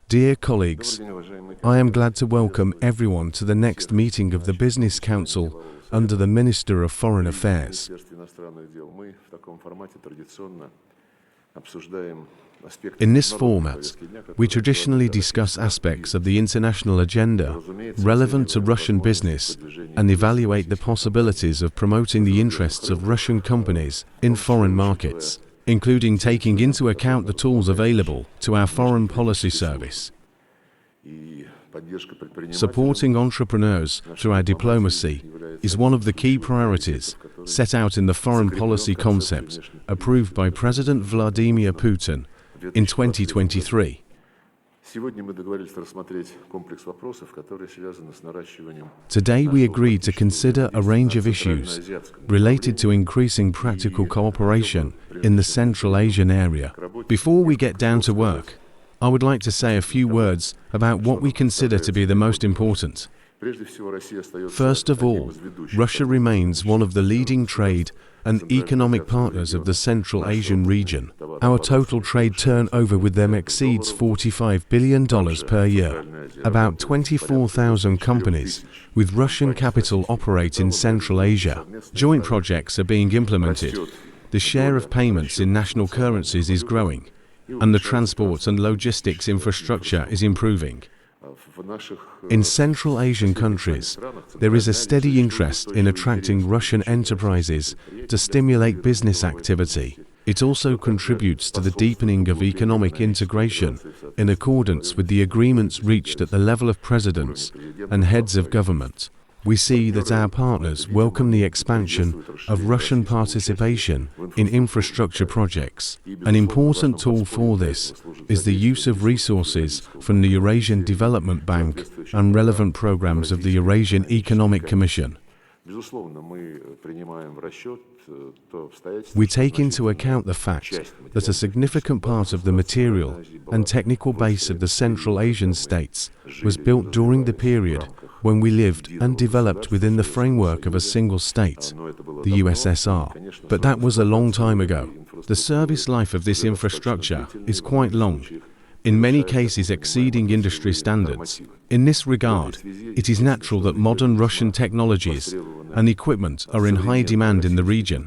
Dear colleagues, I am glad to welcome everyone to the next meeting of the Business Council under the Minister of Foreign Affairs. In this format, we traditionally discuss aspects of the international agenda relevant to Russian business and evaluate the possibilities of promoting the interests of Russian companies in foreign markets, including taking into account the tools available to our foreign policy service. Supporting entrepreneurs through our diplomacy is one of the key priorities set out in the foreign policy concept approved by President Vladimir Putin in 2023. Today we agreed to consider a range of issues related to increasing practical cooperation in the Central Asian area. Before we get down to work, I would like to say a few words about what we consider to be the most important. First of all, Russia remains one of the leading trade and economic partners of the Central Asian region. Our total trade turnover with them exceeds $45 billion per year. About 24,000 companies with Russian capital operate in Central Asia. Joint projects are being implemented. The share of payments in national currencies is growing, and the transport and logistics infrastructure is improving. In Central Asian countries, there is a steady interest in attracting Russian enterprises to stimulate business activity. It also contributes to the deepening of economic integration in accordance with the agreements reached at the level of presidents and heads of government. We see that our partners welcome the expansion of Russian participation in infrastructure projects. An important tool for this is the use of resources from the Eurasian Development Bank and relevant programs of the Eurasian Economic Commission. We take into account the fact that a significant part of the material and technical base of the Central Asian states was built during the period when we lived and developed within the framework of a single state, the USSR. But that was a long time ago. The service life of this infrastructure is quite long, in many cases exceeding industry standards. In this regard, it is natural that modern Russian technologies and equipment are in high demand in the region.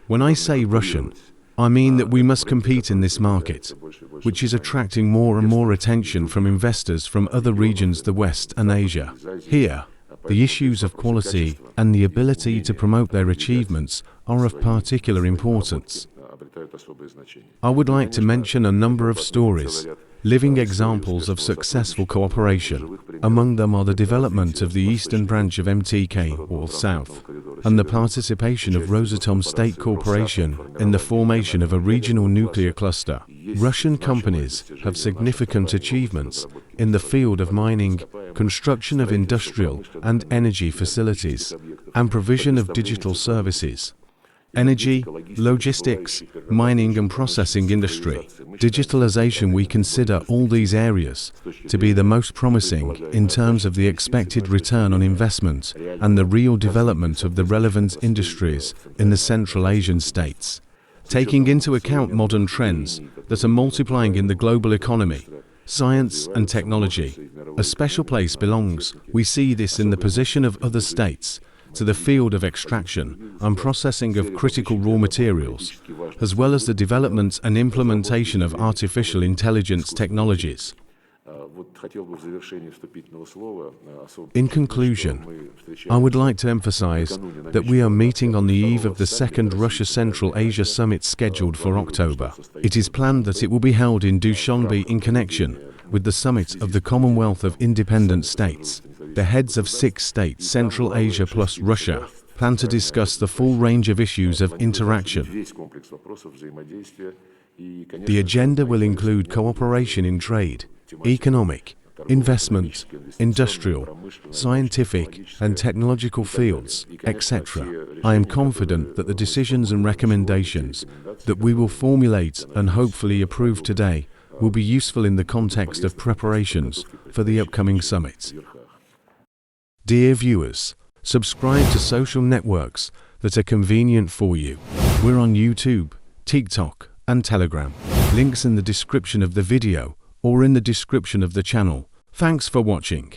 When I say Russian, I mean that we must compete in this market, which is attracting more and more attention from investors from other regions, the West and Asia. Here, the issues of quality and the ability to promote their achievements are of particular importance. I would like to mention a number of stories, living examples of successful cooperation. Among them are the development of the eastern branch of MTK, or South, and the participation of Rosatom State Corporation in the formation of a regional nuclear cluster. Russian companies have significant achievements in the field of mining, construction of industrial and energy facilities, and provision of digital services. Energy, logistics, mining and processing industry, digitalization. We consider all these areas to be the most promising in terms of the expected return on investment and the real development of the relevant industries in the Central Asian states. Taking into account modern trends that are multiplying in the global economy, science and technology, a special place belongs. We see this in the position of other states to the field of extraction and processing of critical raw materials, as well as the development and implementation of artificial intelligence technologies. In conclusion, I would like to emphasize that we are meeting on the eve of the second Russia-Central Asia Summit scheduled for October. It is planned that it will be held in Dushanbe in connection with the summit of the Commonwealth of Independent States. The heads of 6 states, Central Asia plus Russia, plan to discuss the full range of issues of interaction. The agenda will include cooperation in trade, economic, investment, industrial, scientific and technological fields, etc. I am confident that the decisions and recommendations that we will formulate and hopefully approve today will be useful in the context of preparations for the upcoming summit. Dear viewers, subscribe to social networks that are convenient for you. We're on YouTube, Tik-Tok, and Telegram. Links in the description of the video or in the description of the channel. Thanks for watching.